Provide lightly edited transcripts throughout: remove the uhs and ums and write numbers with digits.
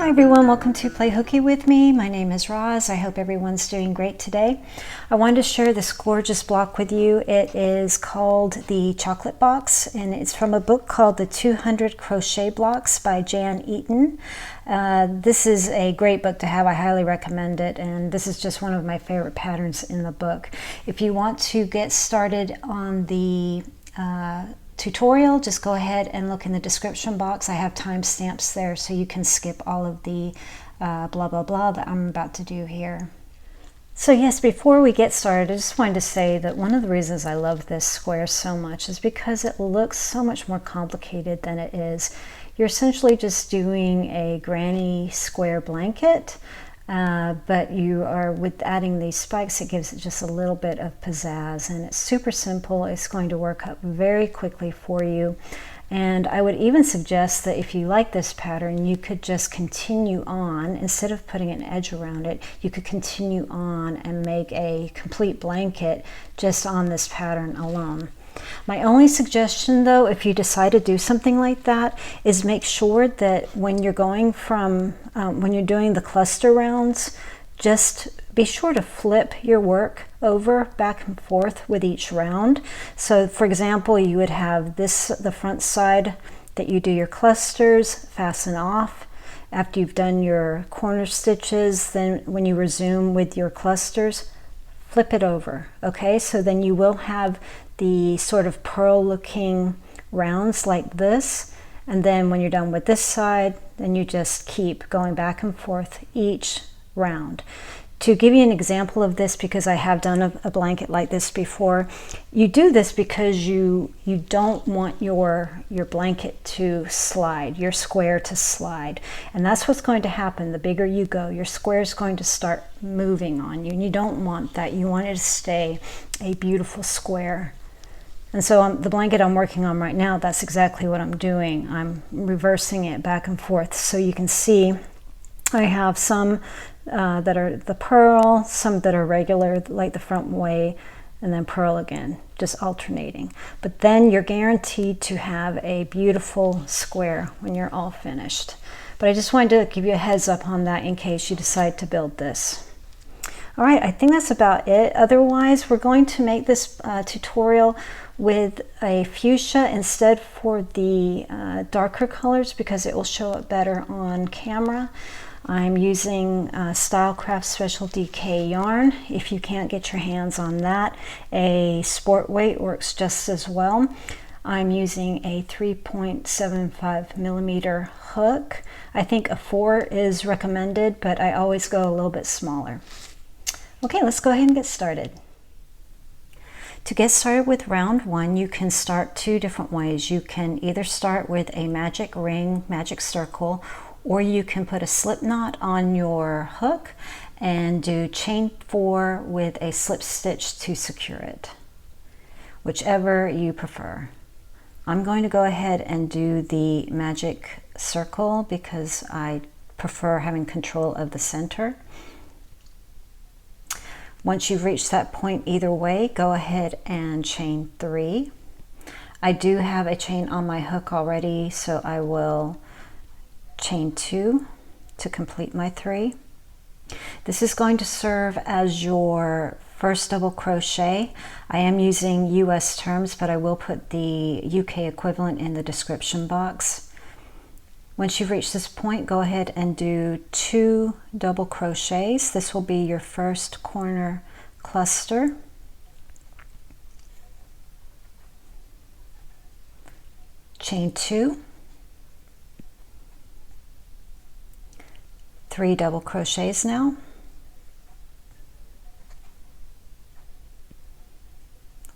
Hi everyone, welcome to Play Hooky with me. My name is Roz. I hope everyone's doing great today. I wanted to share this gorgeous block with you. It is called the Chocolate Box, and it's from a book called The 200 Crochet Blocks by Jan Eaton. This is a great book to have. I highly recommend it, and this is just one of my favorite patterns in the book. If you want to get started on the tutorial, just go ahead and look in the description box. I have timestamps there so you can skip all of the blah blah blah that I'm about to do here. So yes, before we get started, I just wanted to say that one of the reasons I love this square so much is because it looks so much more complicated than it is. You're essentially just doing a granny square blanket, but you are, with adding these spikes, it gives it just a little bit of pizzazz, and it's super simple. It's going to work up very quickly for you, and I would even suggest that if you like this pattern, you could just continue on. Instead of putting an edge around it, you could continue on and make a complete blanket just on this pattern alone. My only suggestion, though, if you decide to do something like that, is make sure that when you're going from, when you're doing the cluster rounds, just be sure to flip your work over back and forth with each round. So for example, you would have this, the front side that you do your clusters, fasten off. After you've done your corner stitches, then when you resume with your clusters, flip it over. Okay, so then you will have the sort of pearl looking rounds like this, and then when you're done with this side, then you just keep going back and forth each round. To give you an example of this, because I have done a blanket like this before, you do this because you don't want your blanket to slide, your square to slide, and that's what's going to happen. The bigger you go, your square is going to start moving on you, and you don't want that. You want it to stay a beautiful square. And so the blanket I'm working on right now, that's exactly what I'm doing. I'm reversing it back and forth. So you can see I have some that are the pearl, some that are regular, like the front way, and then pearl again, just alternating. But then you're guaranteed to have a beautiful square when you're all finished. But I just wanted to give you a heads up on that in case you decide to build this. All right, I think that's about it. Otherwise, we're going to make this tutorial with a fuchsia instead for the darker colors, because it will show up better on camera. I'm using Stylecraft Special DK yarn. If you can't get your hands on that, a sport weight works just as well. I'm using a 3.75 millimeter hook. I think a 4 is recommended, but I always go a little bit smaller. Okay, let's go ahead and get started. To get started with round 1, you can start 2 different ways. You can either start with a magic ring, magic circle, or you can put a slip knot on your hook and do chain 4 with a slip stitch to secure it, whichever you prefer. I'm going to go ahead and do the magic circle because I prefer having control of the center. Once you've reached that point either way, go ahead and chain 3. I do have a chain on my hook already, so I will chain 2 to complete my 3. This is going to serve as your first double crochet. I am using US terms, but I will put the UK equivalent in the description box. Once you've reached this point, go ahead and do 2 double crochets. This will be your first corner cluster. Chain 2. 3 double crochets now.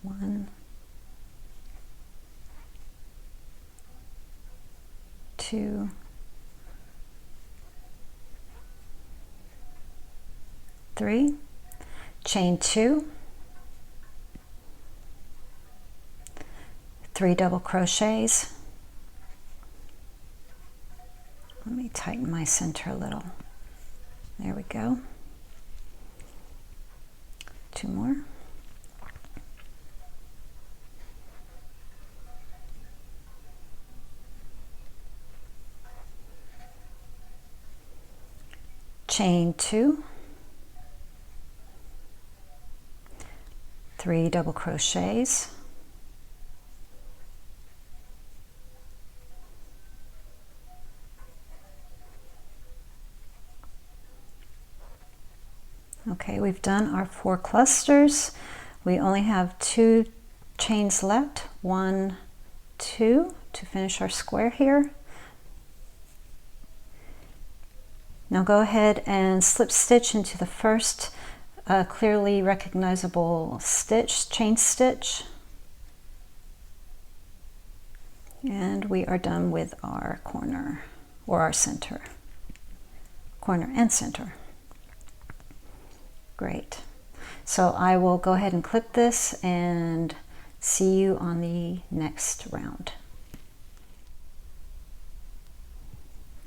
1, 2, 3, chain 2, 3 double crochets. Let me tighten my center a little. There we go. 2 more. chain 2, 3 double crochets, okay, we've done our 4 clusters. We only have 2 chains left, 1, 2 to finish our square here. Now go ahead and slip stitch into the first clearly recognizable stitch, chain stitch, and we are done with our corner or our center, corner and center. Great. So I will go ahead and clip this and see you on the next round.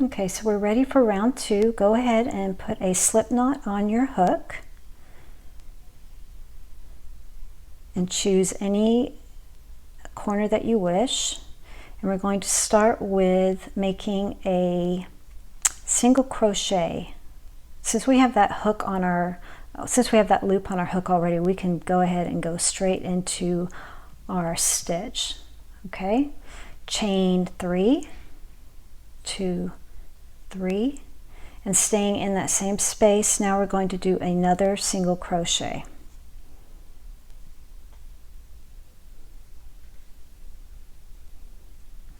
Okay, so we're ready for round 2. Go ahead and put a slip knot on your hook and choose any corner that you wish. And we're going to start with making a single crochet. Since we have that hook on our Since we have that loop on our hook already, we can go ahead and go straight into our stitch. Okay, chain 3, 2, 3, and staying in that same space, now we're going to do another single crochet.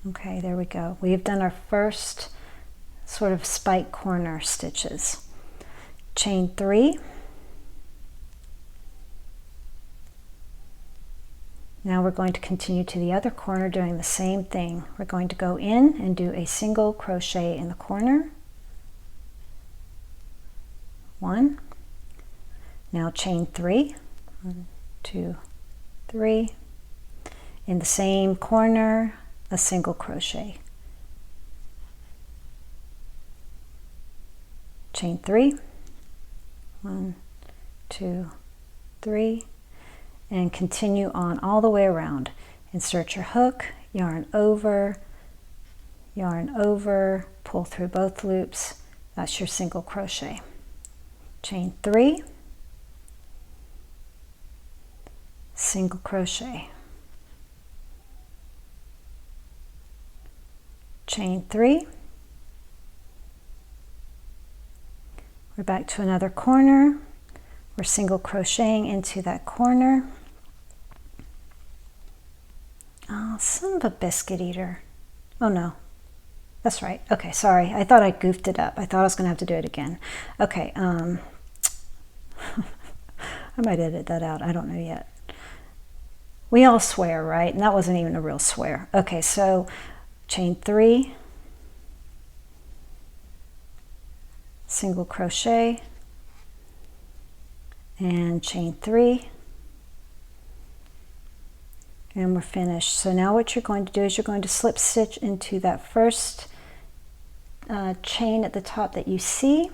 Okay, there we go. We have done our first sort of spike corner stitches. Chain 3. Now we're going to continue to the other corner doing the same thing. We're going to go in and do a single crochet in the corner. 1. Now chain 3. 1, 2, 3. In the same corner, a single crochet. Chain 3. 1, 2, 3. And continue on all the way around. Insert your hook, yarn over, pull through both loops. That's your single crochet. Chain 3, single crochet. Chain 3. We're back to another corner. We're single crocheting into that corner. Oh, son of a biscuit eater. Oh no, that's right. Okay, sorry. I thought I goofed it up. I thought I was going to have to do it again. Okay, I might edit that out. I don't know yet. We all swear, right? And that wasn't even a real swear. Okay, so chain 3, single crochet, and chain 3. And we're finished. So now what you're going to do is you're going to slip stitch into that first chain at the top that you see.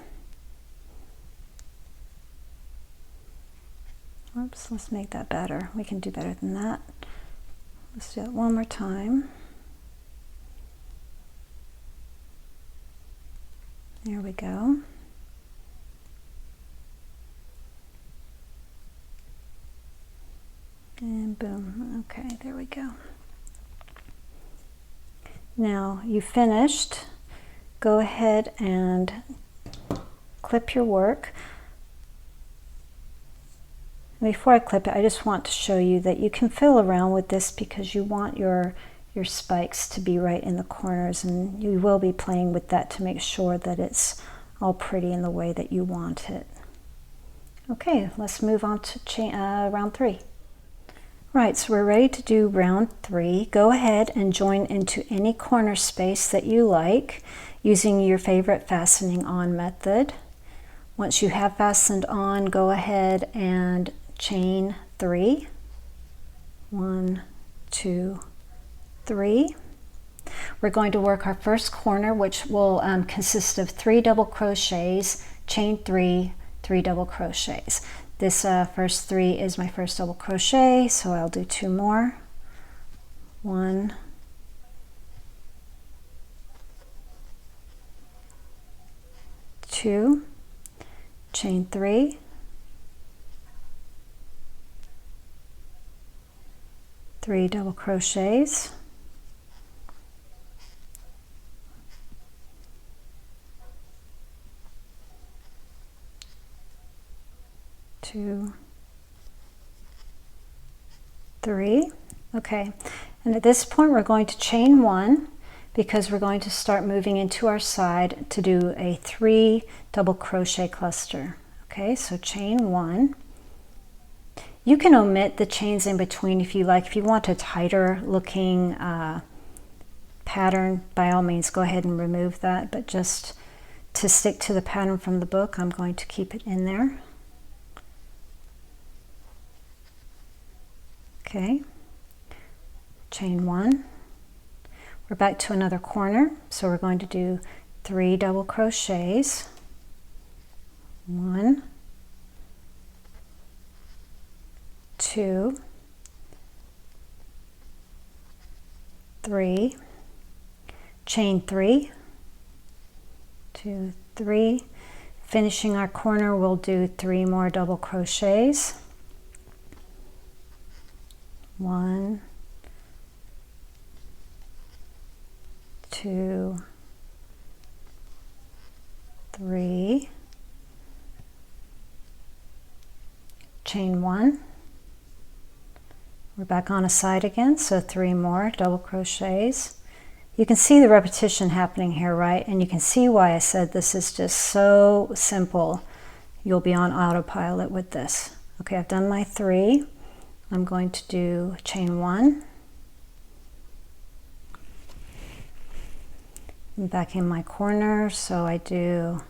Oops, let's make that better. We can do better than that. Let's do it one more time. There we go. And boom. Okay, there we go. Now you finished. Go ahead and clip your work. Before I clip it, I just want to show you that you can fiddle around with this because you want your spikes to be right in the corners, and you will be playing with that to make sure that it's all pretty in the way that you want it. Okay, let's move on to round 3. Right, so we're ready to do round 3. Go ahead and join into any corner space that you like using your favorite fastening on method. Once you have fastened on, go ahead and chain 3. 1, 2, 3. We're going to work our first corner, which will consist of 3 double crochets, chain 3, 3 double crochets. This first 3 is my first double crochet, so I'll do 2 more. 1, 2, chain 3, 3 double crochets, 2, 3. Okay, and at this point we're going to chain 1 because we're going to start moving into our side to do a 3 double crochet cluster. Okay, so chain 1. You can omit the chains in between if you like. If you want a tighter looking pattern, by all means go ahead and remove that, but just to stick to the pattern from the book, I'm going to keep it in there. Okay, chain 1. We're back to another corner, so we're going to do 3 double crochets. 1, 2, 3, chain 3, 2, 3. Finishing our corner, we'll do 3 more double crochets. 1, 2, 3, chain 1. We're back on a side again, so 3 more double crochets. You can see the repetition happening here, right? And you can see why I said this is just so simple. You'll be on autopilot with this. Okay, I've done my 3. I'm going to do chain 1. I'm back in my corner, so I do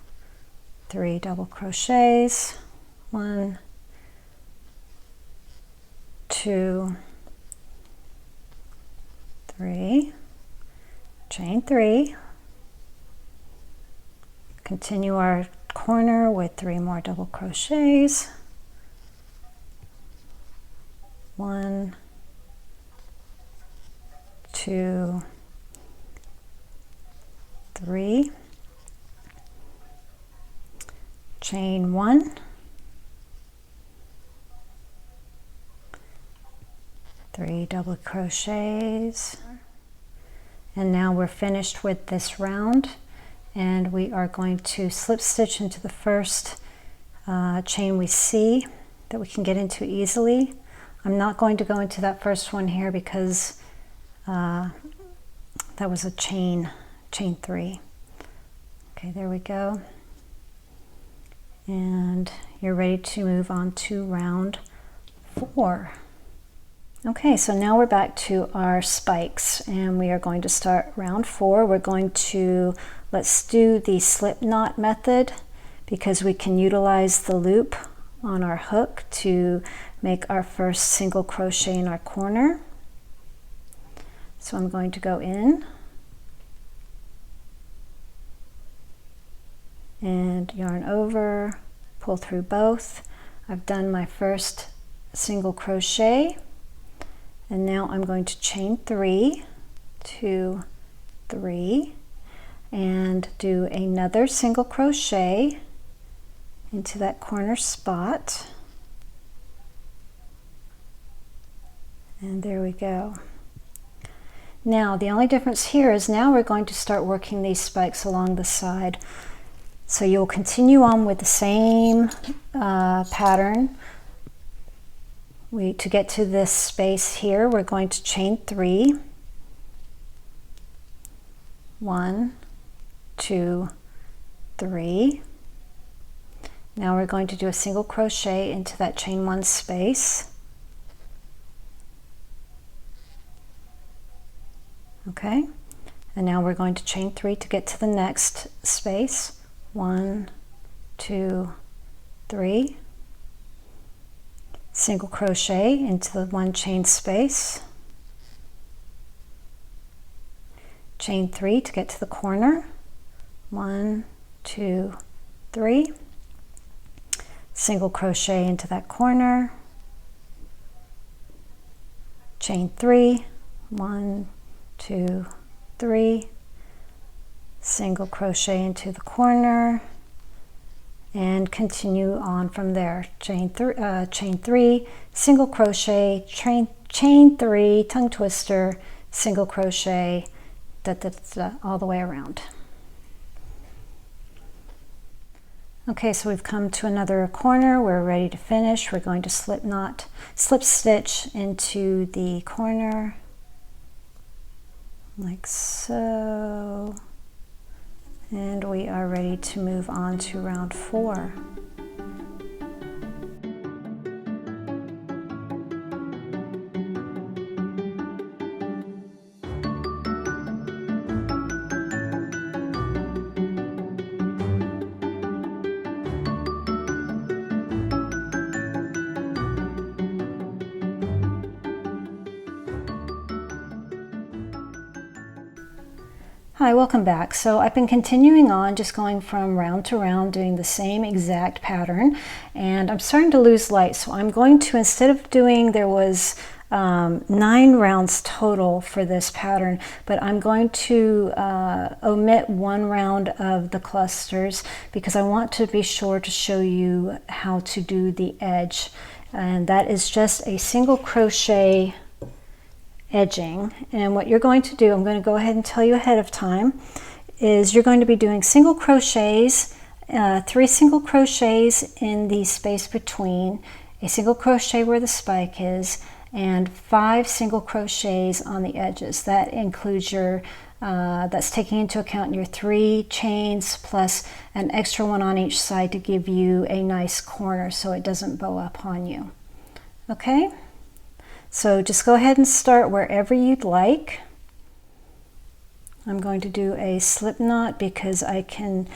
3 double crochets. 1, 2, 3, chain 3. Continue our corner with 3 more double crochets. 1, 2, 3, chain 1, 3 double crochets, and now we're finished with this round, and we are going to slip stitch into the first chain we see that we can get into easily. I'm not going to go into that first one here because that was a chain 3. Okay, there we go. And you're ready to move on to round 4. Okay, so now we're back to our spikes and we are going to start round 4. We're going to, let's do the slip knot method because we can utilize the loop on our hook to make our first single crochet in our corner. So I'm going to go in and yarn over, pull through both. I've done my first single crochet, and now I'm going to chain 3, 2, 3, and do another single crochet into that corner spot. And there we go. Now the only difference here is now we're going to start working these spikes along the side. So you'll continue on with the same pattern. To get to this space here, we're going to chain 3. 1, 2, 3. Now we're going to do a single crochet into that chain 1 space. Okay, and now we're going to chain 3 to get to the next space. 1, 2, 3. Single crochet into the 1 chain space. Chain 3 to get to the corner. 1, 2, 3. Single crochet into that corner. Chain 3. 1, 2, 3. Single crochet into the corner, and continue on from there. Chain 3, single crochet, chain 3, tongue twister, single crochet, all the way around. Okay, so we've come to another corner. We're ready to finish. We're going to slip stitch into the corner like so, and we are ready to move on to round 4. Hi, welcome back. So I've been continuing on, just going from round to round, doing the same exact pattern, and I'm starting to lose light. So I'm going to, instead of doing, there was 9 rounds total for this pattern, but I'm going to omit 1 round of the clusters because I want to be sure to show you how to do the edge, and that is just a single crochet edging. And what you're going to do, I'm going to go ahead and tell you ahead of time, is you're going to be doing single crochets, 3 single crochets in the space between, a single crochet where the spike is, and 5 single crochets on the edges. That includes your that's taking into account your 3 chains plus an extra one on each side to give you a nice corner so it doesn't bow up on you. Okay? So just go ahead and start wherever you'd like. I'm going to do a slip knot because I can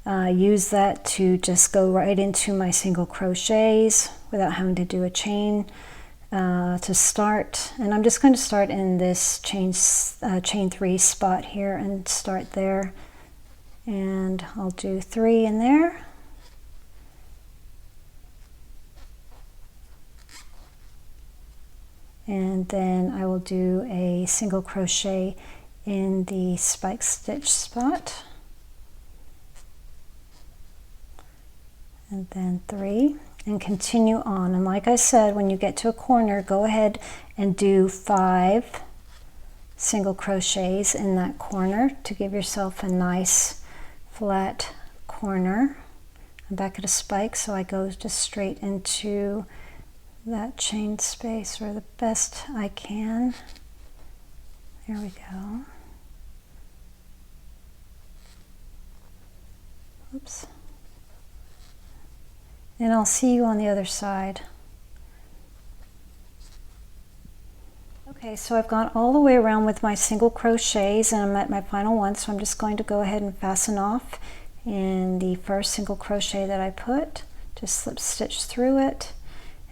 use that to just go right into my single crochets without having to do a chain to start. And I'm just going to start in this chain 3 spot here and start there. And I'll do 3 in there. And then I will do a single crochet in the spike stitch spot, and then 3, and continue on. And like I said, when you get to a corner, go ahead and do 5 single crochets in that corner to give yourself a nice flat corner. I'm back at a spike, so I go just straight into that chain space, or the best I can. There we go. Oops. And I'll see you on the other side. Okay, so I've gone all the way around with my single crochets and I'm at my final one, so I'm just going to go ahead and fasten off in the first single crochet that I put. Just slip stitch through it.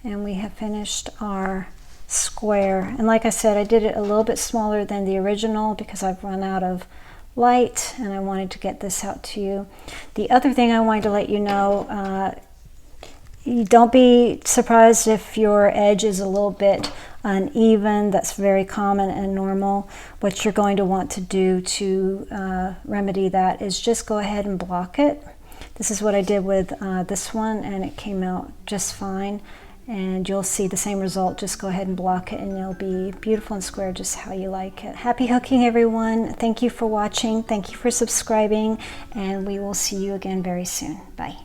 And we have finished our square. And like I said, I did it a little bit smaller than the original because I've run out of light and I wanted to get this out to you. The other thing I wanted to let you know, don't be surprised if your edge is a little bit uneven. That's very common and normal. What you're going to want to do to remedy that is just go ahead and block it. This is what I did with this one, and it came out just fine. And you'll see the same result. Just go ahead and block it and it'll be beautiful and square just how you like it. Happy hooking, everyone. Thank you for watching. Thank you for subscribing, and we will see you again very soon. Bye.